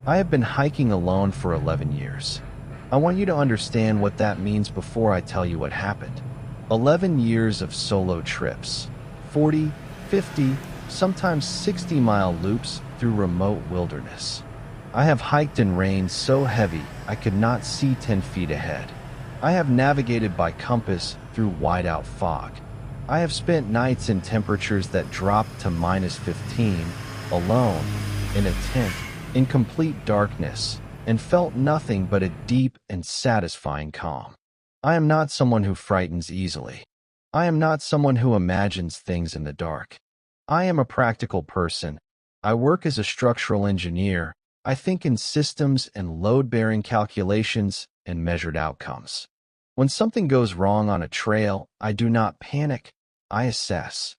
I have been hiking alone for 11 years. I want you to understand what that means before I tell you what happened. 11 years of solo trips, 40, 50, sometimes 60-mile loops through remote wilderness. I have hiked in rain so heavy I could not see 10 feet ahead. I have navigated by compass through whiteout fog. I have spent nights in temperatures that dropped to -15, alone, in a tent, in complete darkness, and felt nothing but a deep and satisfying calm. I am not someone who frightens easily. I am not someone who imagines things in the dark. I am a practical person. I work as a structural engineer. I think in systems and load-bearing calculations and measured outcomes. When something goes wrong on a trail, I do not panic. I assess.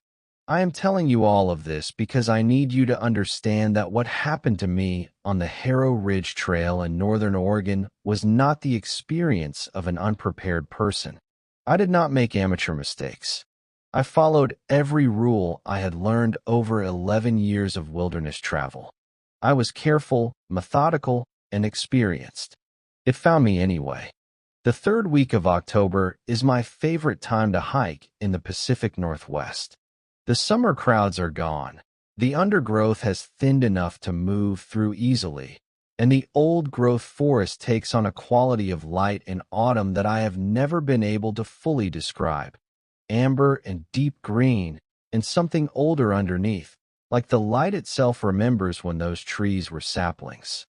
I am telling you all of this because I need you to understand that what happened to me on the Harrow Ridge Trail in Northern Oregon was not the experience of an unprepared person. I did not make amateur mistakes. I followed every rule I had learned over 11 years of wilderness travel. I was careful, methodical, and experienced. It found me anyway. The third week of October is my favorite time to hike in the Pacific Northwest. The summer crowds are gone. The undergrowth has thinned enough to move through easily, and the old-growth forest takes on a quality of light in autumn that I have never been able to fully describe. Amber and deep green, and something older underneath, like the light itself remembers when those trees were saplings.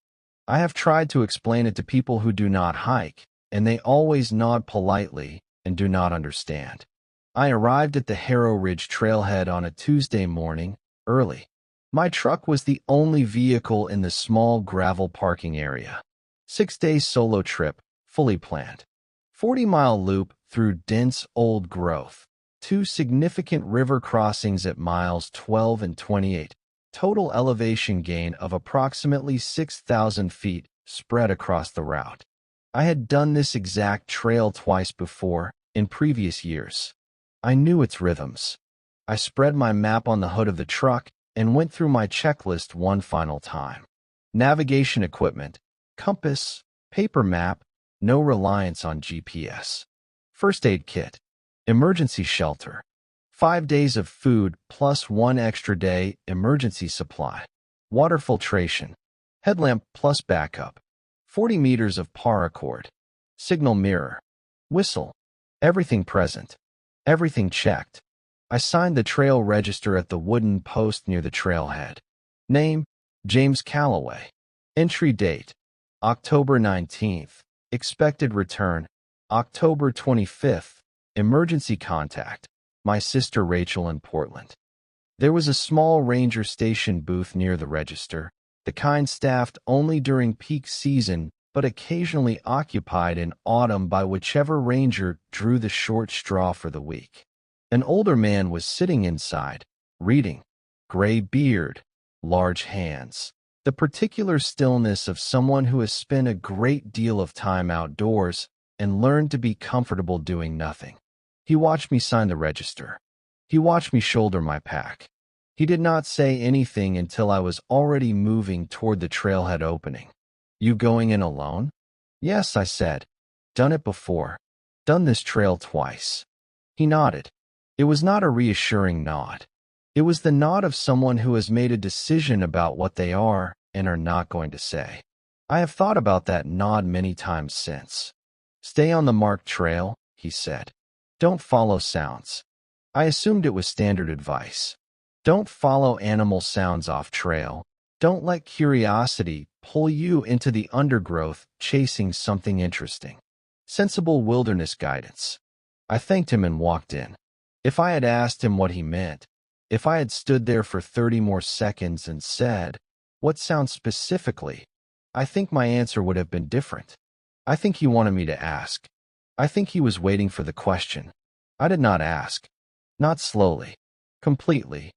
I have tried to explain it to people who do not hike, and they always nod politely and do not understand. I arrived at the Harrow Ridge trailhead on a Tuesday morning, early. My truck was the only vehicle in the small gravel parking area. 6-day solo trip, fully planned. 40-mile loop through dense old growth. 2 significant river crossings at miles 12 and 28. Total elevation gain of approximately 6,000 feet spread across the route. I had done this exact trail twice before, in previous years. I knew its rhythms. I spread my map on the hood of the truck and went through my checklist one final time. Navigation equipment, compass, paper map, no reliance on GPS. First aid kit, emergency shelter, 5 days of food plus 1 extra day emergency supply, water filtration, headlamp plus backup, 40 meters of paracord, signal mirror, whistle, everything present. Everything checked. I signed the trail register at the wooden post near the trailhead. Name, James Calloway. Entry date, October 19th. Expected return, October 25th. Emergency contact, my sister Rachel in Portland. There was a small ranger station booth near the register, the kind staffed only during peak season but occasionally occupied in autumn by whichever ranger drew the short straw for the week. An older man was sitting inside, reading. Gray beard, large hands. The particular stillness of someone who has spent a great deal of time outdoors and learned to be comfortable doing nothing. He watched me sign the register. He watched me shoulder my pack. He did not say anything until I was already moving toward the trailhead opening. You going in alone? Yes, I said. Done it before. Done this trail twice. He nodded. It was not a reassuring nod. It was the nod of someone who has made a decision about what they are and are not going to say. I have thought about that nod many times since. Stay on the marked trail, he said. Don't follow sounds. I assumed it was standard advice. Don't follow animal sounds off trail. Don't let curiosity pull you into the undergrowth chasing something interesting. Sensible wilderness guidance. I thanked him and walked in. If I had asked him what he meant, if I had stood there for 30 more seconds and said, "What sound specifically?" I think my answer would have been different. I think he wanted me to ask. I think he was waiting for the question. I did not ask. Not slowly. Completely.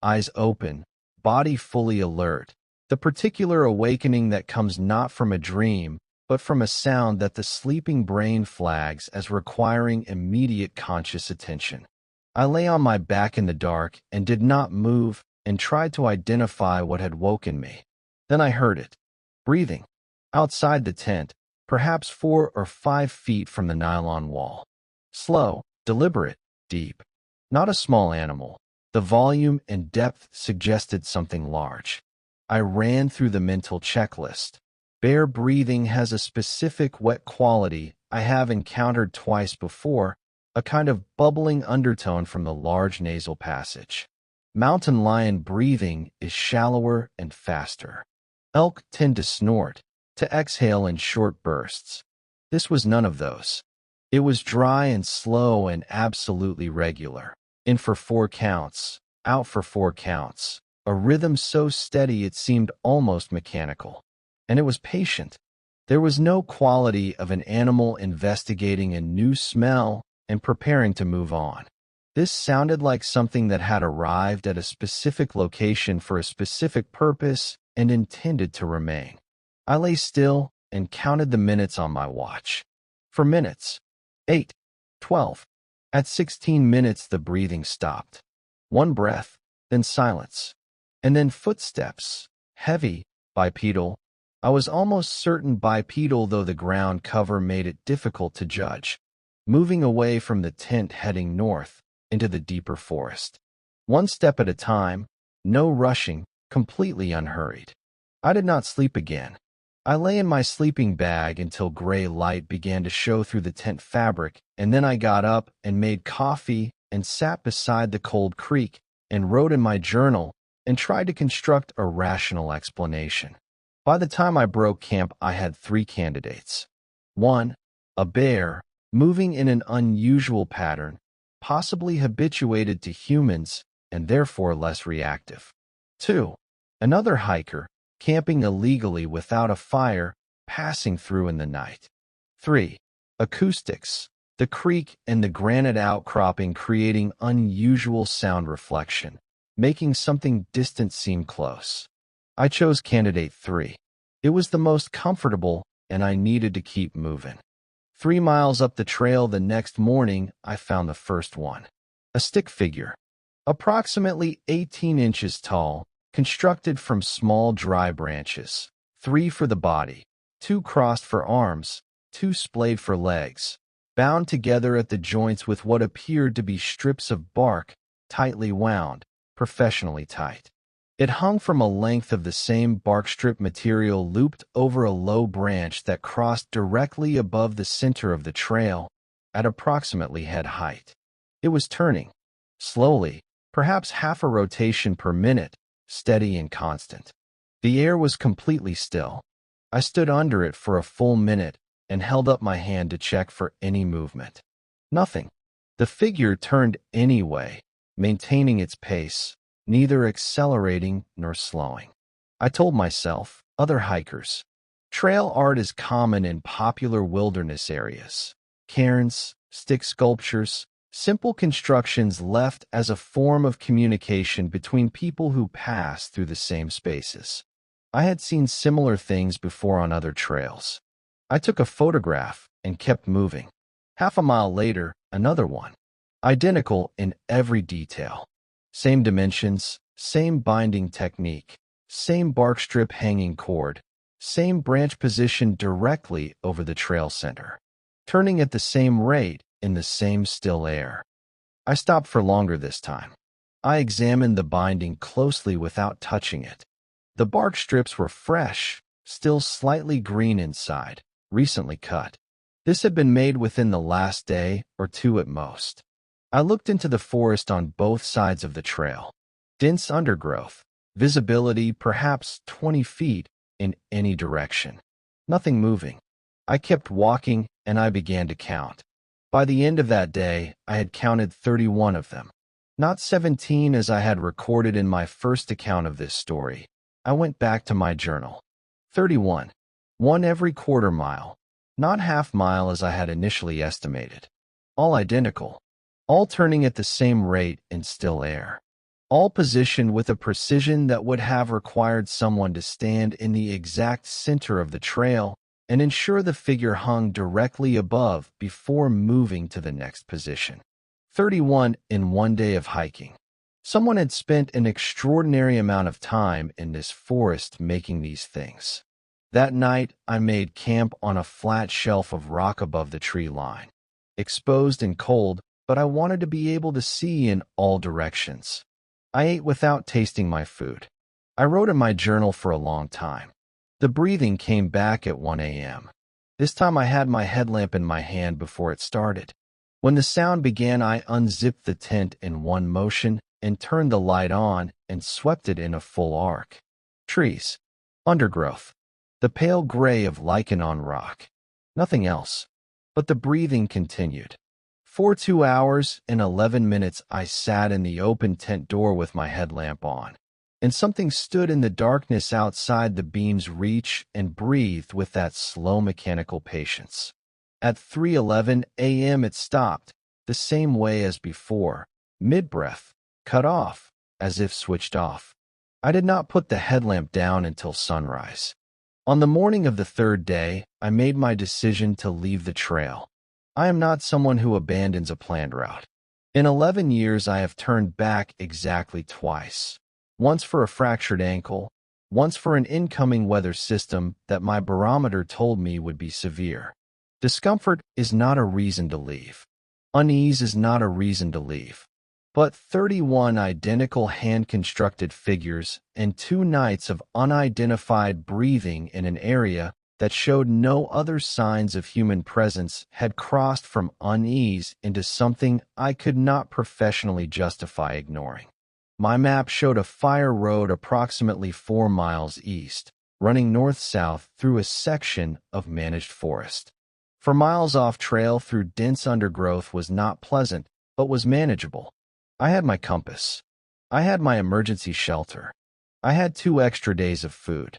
Eyes open, body fully alert. The particular awakening that comes not from a dream, but from a sound that the sleeping brain flags as requiring immediate conscious attention. I lay on my back in the dark and did not move and tried to identify what had woken me. Then I heard it. breathing. Outside the tent, perhaps 4 or 5 feet from the nylon wall. Slow, deliberate, deep. Not a small animal. The volume and depth suggested something large. I ran through the mental checklist. Bear breathing has a specific wet quality I have encountered twice before, a kind of bubbling undertone from the large nasal passage. Mountain lion breathing is shallower and faster. Elk tend to snort, to exhale in short bursts. This was none of those. It was dry and slow and absolutely regular. In for 4 counts, out for 4 counts, a rhythm so steady it seemed almost mechanical. And it was patient. There was no quality of an animal investigating a new smell and preparing to move on. This sounded like something that had arrived at a specific location for a specific purpose and intended to remain. I lay still and counted the minutes on my watch. For minutes. 8, 12. At 16 minutes the breathing stopped. One breath, then silence. And then footsteps. Heavy, bipedal. I was almost certain bipedal, though the ground cover made it difficult to judge. Moving away from the tent, heading north, into the deeper forest. One step at a time, no rushing, completely unhurried. I did not sleep again. I lay in my sleeping bag until gray light began to show through the tent fabric, and then I got up and made coffee and sat beside the cold creek and wrote in my journal and tried to construct a rational explanation. By the time I broke camp, I had 3 candidates. 1. A bear, moving in an unusual pattern, possibly habituated to humans and therefore less reactive. 2. Another hiker, camping illegally without a fire, passing through in the night. 3. Acoustics, the creek and the granite outcropping creating unusual sound reflection, making something distant seem close. I chose candidate 3. It was the most comfortable, and I needed to keep moving. 3 miles up the trail the next morning, I found the first one. A stick figure, approximately 18 inches tall, constructed from small dry branches, 3 for the body, 2 crossed for arms, 2 splayed for legs, bound together at the joints with what appeared to be strips of bark, tightly wound, professionally tight. It hung from a length of the same bark strip material looped over a low branch that crossed directly above the center of the trail at approximately head height. It was turning, slowly, perhaps half a rotation per minute, steady and constant. The air was completely still. I stood under it for a full minute and held up my hand to check for any movement. Nothing. The figure turned anyway, maintaining its pace, neither accelerating nor slowing. I told myself, other hikers. Trail art is common in popular wilderness areas. Cairns, stick sculptures, simple constructions left as a form of communication between people who pass through the same spaces. I had seen similar things before on other trails. I took a photograph and kept moving. Half a mile later, another one. Identical in every detail. Same dimensions, same binding technique, same bark strip hanging cord, same branch position directly over the trail center, turning at the same rate in the same still air. I stopped for longer this time. I examined the binding closely without touching it. The bark strips were fresh, still slightly green inside, recently cut. This had been made within the last day or 2 at most. I looked into the forest on both sides of the trail. Dense undergrowth, visibility perhaps 20 feet in any direction. Nothing moving. I kept walking and I began to count. By the end of that day, I had counted 31 of them. Not 17 as I had recorded in my first account of this story. I went back to my journal. 31. 1 every quarter mile. Not half mile as I had initially estimated. All identical. All turning at the same rate in still air. All positioned with a precision that would have required someone to stand in the exact center of the trail and ensure the figure hung directly above before moving to the next position. 31 in 1 day of hiking. Someone had spent an extraordinary amount of time in this forest making these things. That night, I made camp on a flat shelf of rock above the tree line. Exposed and cold, but I wanted to be able to see in all directions. I ate without tasting my food. I wrote in my journal for a long time. The breathing came back at 1 a.m. This time I had my headlamp in my hand before it started. When the sound began, I unzipped the tent in one motion and turned the light on and swept it in a full arc. Trees. Undergrowth. The pale gray of lichen on rock. Nothing else. But the breathing continued. For 2 hours and 11 minutes I sat in the open tent door with my headlamp on, and something stood in the darkness outside the beam's reach and breathed with that slow mechanical patience. At 3:11 a.m. it stopped, the same way as before, mid-breath, cut off, as if switched off. I did not put the headlamp down until sunrise. On the morning of the third day, I made my decision to leave the trail. I am not someone who abandons a planned route. In 11 years, I have turned back exactly twice. Once for a fractured ankle, once for an incoming weather system that my barometer told me would be severe. Discomfort is not a reason to leave. Unease is not a reason to leave. But 31 identical hand-constructed figures and 2 nights of unidentified breathing in an area that showed no other signs of human presence had crossed from unease into something I could not professionally justify ignoring. My map showed a fire road approximately 4 miles east, running north-south through a section of managed forest. For miles off-trail through dense undergrowth was not pleasant, but was manageable. I had my compass. I had my emergency shelter. I had 2 extra days of food.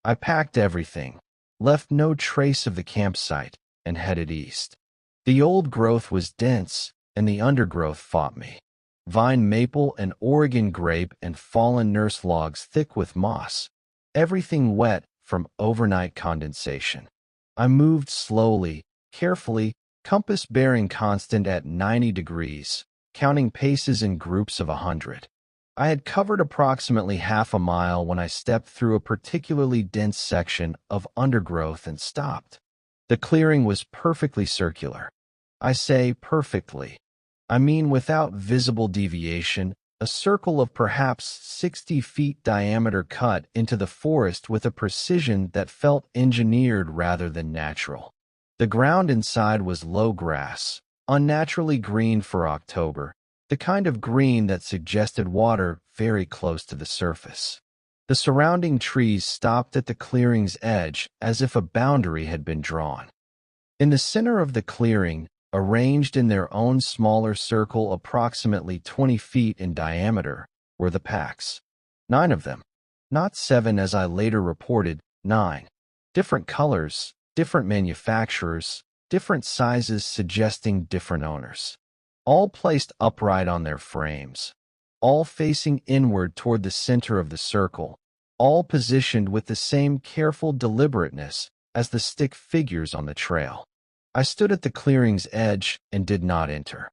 I packed everything, left no trace of the campsite, and headed east. The old growth was dense, and the undergrowth fought me. Vine maple and Oregon grape and fallen nurse logs thick with moss. Everything wet from overnight condensation. I moved slowly, carefully, compass bearing constant at 90 degrees, counting paces in groups of 100. I had covered approximately half a mile when I stepped through a particularly dense section of undergrowth and stopped. The clearing was perfectly circular. I say perfectly. I mean without visible deviation, a circle of perhaps 60 feet diameter cut into the forest with a precision that felt engineered rather than natural. The ground inside was low grass, unnaturally green for October, the kind of green that suggested water very close to the surface. The surrounding trees stopped at the clearing's edge as if a boundary had been drawn. In the center of the clearing, arranged in their own smaller circle approximately 20 feet in diameter, were the packs. 9 of them. Not 7 as I later reported, 9. Different colors, different manufacturers, different sizes suggesting different owners. All placed upright on their frames. All facing inward toward the center of the circle. All positioned with the same careful deliberateness as the stick figures on the trail. I stood at the clearing's edge and did not enter.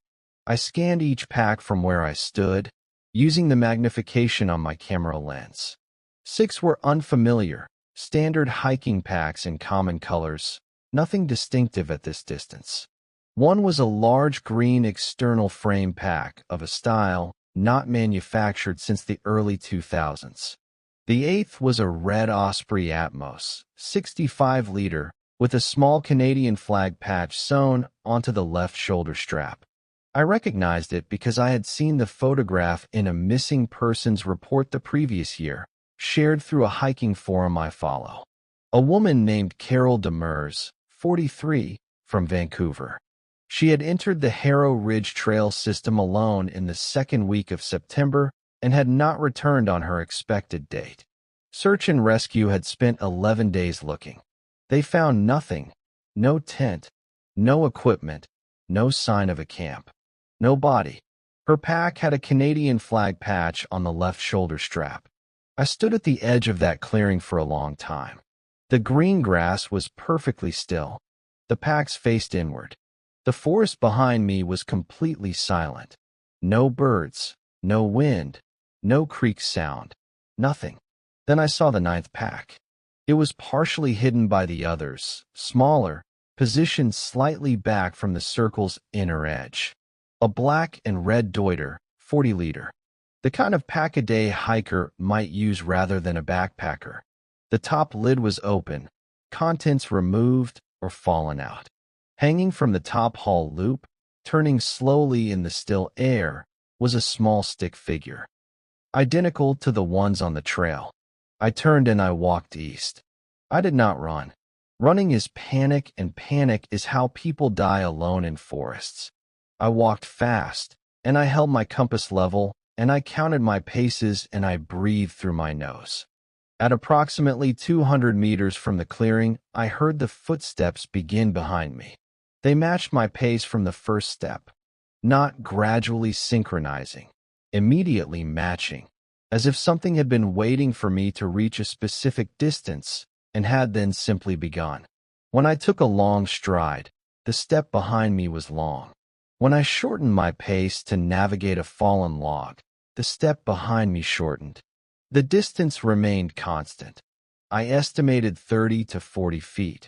I scanned each pack from where I stood, using the magnification on my camera lens. 6 were unfamiliar, standard hiking packs in common colors, nothing distinctive at this distance. 1 was a large green external frame pack of a style not manufactured since the early 2000s. The 8th was a red Osprey Atmos, 65-liter, with a small Canadian flag patch sewn onto the left shoulder strap. I recognized it because I had seen the photograph in a missing persons report the previous year, shared through a hiking forum I follow. A woman named Carol Demers, 43, from Vancouver. She had entered the Harrow Ridge Trail system alone in the second week of September and had not returned on her expected date. Search and rescue had spent 11 days looking. They found nothing, no tent, no equipment, no sign of a camp, no body. Her pack had a Canadian flag patch on the left shoulder strap. I stood at the edge of that clearing for a long time. The green grass was perfectly still. The packs faced inward. The forest behind me was completely silent. No birds, no wind, no creek sound, nothing. Then I saw the 9th pack. It was partially hidden by the others, smaller, positioned slightly back from the circle's inner edge. A black and red Deuter, 40-liter. The kind of pack-a-day hiker might use rather than a backpacker. The top lid was open, contents removed or fallen out. Hanging from the top hull loop, turning slowly in the still air, was a small stick figure, identical to the ones on the trail. I turned and I walked east. I did not run. Running is panic, and panic is how people die alone in forests. I walked fast, and I held my compass level, and I counted my paces, and I breathed through my nose. At approximately 200 meters from the clearing, I heard the footsteps begin behind me. They matched my pace from the first step, not gradually synchronizing, immediately matching, as if something had been waiting for me to reach a specific distance and had then simply begun. When I took a long stride, the step behind me was long. When I shortened my pace to navigate a fallen log, the step behind me shortened. The distance remained constant. I estimated 30 to 40 feet.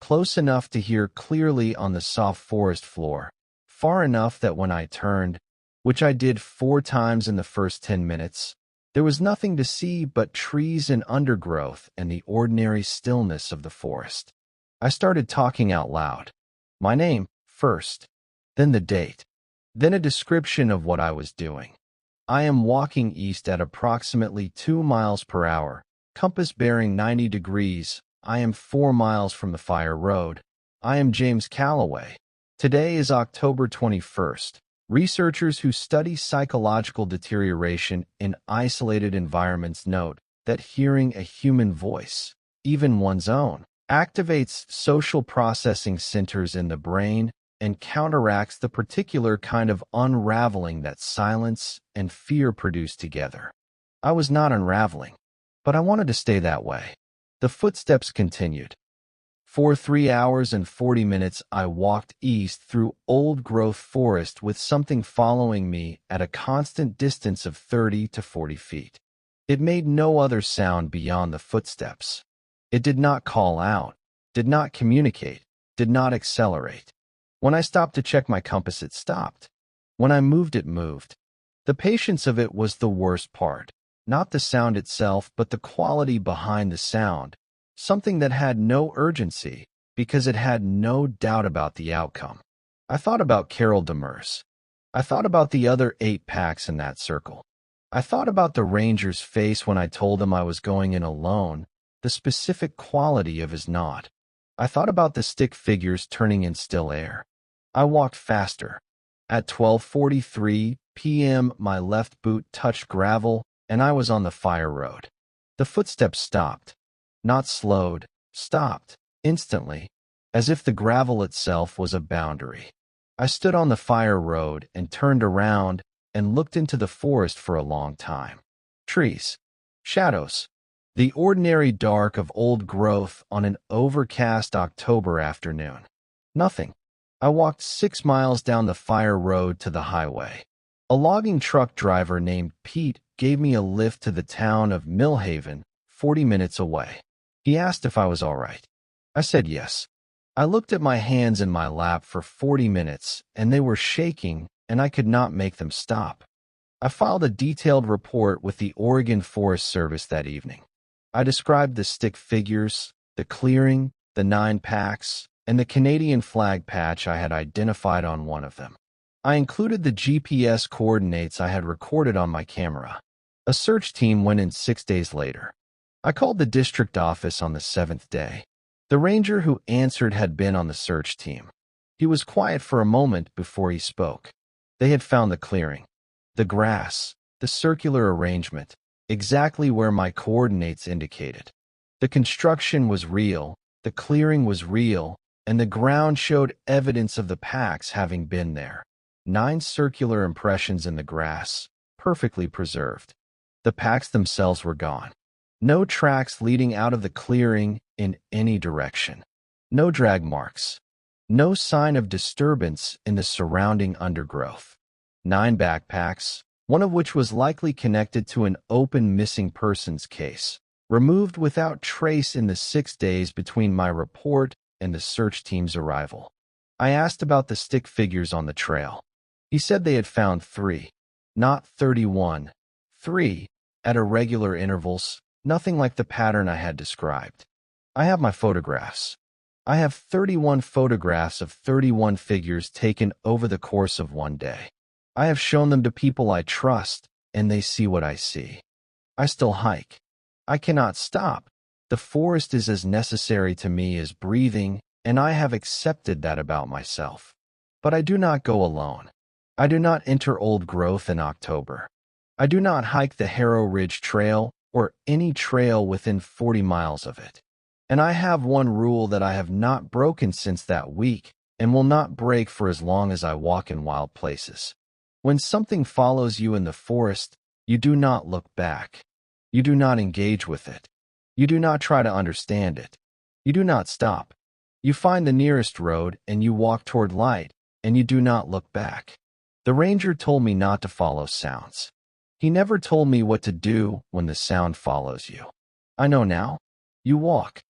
Close enough to hear clearly on the soft forest floor, far enough that when I turned, which I did 4 times in the first 10 minutes, there was nothing to see but trees and undergrowth and the ordinary stillness of the forest. I started talking out loud. My name, first, then the date, then a description of what I was doing. I am walking east at approximately 2 miles per hour, compass bearing 90 degrees. I am 4 miles from the fire road. I am James Calloway. Today is October 21st. Researchers who study psychological deterioration in isolated environments note that hearing a human voice, even one's own, activates social processing centers in the brain and counteracts the particular kind of unraveling that silence and fear produce together. I was not unraveling, but I wanted to stay that way. The footsteps continued. For 3 hours and 40 minutes, I walked east through old-growth forest with something following me at a constant distance of 30 to 40 feet. It made no other sound beyond the footsteps. It did not call out, did not communicate, did not accelerate. When I stopped to check my compass, it stopped. When I moved, it moved. The patience of it was the worst part. Not the sound itself, but the quality behind the sound, something that had no urgency because it had no doubt about the outcome. I thought about Carol Demers. I thought about the other 8 packs in that circle. I thought about the ranger's face when I told him I was going in alone, the specific quality of his nod. I thought about the stick figures turning in still air. I walked faster. At 12:43 p.m., my left boot touched gravel, and I was on the fire road. The footsteps stopped. Not slowed, stopped, instantly, as if the gravel itself was a boundary. I stood on the fire road and turned around and looked into the forest for a long time. Trees, shadows, the ordinary dark of old growth on an overcast October afternoon. Nothing. I walked 6 miles down the fire road to the highway. A logging truck driver named Pete gave me a lift to the town of Millhaven, 40 minutes away. He asked if I was all right. I said yes. I looked at my hands in my lap for 40 minutes, and they were shaking, and I could not make them stop. I filed a detailed report with the Oregon Forest Service that evening. I described the stick figures, the clearing, the 9 packs, and the Canadian flag patch I had identified on one of them. I included the GPS coordinates I had recorded on my camera. A search team went in 6 days later. I called the district office on the 7th day. The ranger who answered had been on the search team. He was quiet for a moment before he spoke. They had found the clearing, the grass, the circular arrangement, exactly where my coordinates indicated. The construction was real, the clearing was real, and the ground showed evidence of the packs having been there. 9 circular impressions in the grass, perfectly preserved. The packs themselves were gone. No tracks leading out of the clearing in any direction. No drag marks. No sign of disturbance in the surrounding undergrowth. 9 backpacks, one of which was likely connected to an open missing persons case. removed without trace in the 6 days between my report and the search team's arrival. I asked about the stick figures on the trail. He said they had found 3, not 31, 3, at irregular intervals, nothing like the pattern I had described. I have my photographs. I have 31 photographs of 31 figures taken over the course of one day. I have shown them to people I trust, and they see what I see. I still hike. I cannot stop. The forest is as necessary to me as breathing, and I have accepted that about myself. But I do not go alone. I do not enter old growth in October. I do not hike the Harrow Ridge Trail or any trail within 40 miles of it. And I have one rule that I have not broken since that week and will not break for as long as I walk in wild places. When something follows you in the forest, you do not look back. You do not engage with it. You do not try to understand it. You do not stop. You find the nearest road and you walk toward light, and you do not look back. The ranger told me not to follow sounds. He never told me what to do when the sound follows you. I know now. You walk.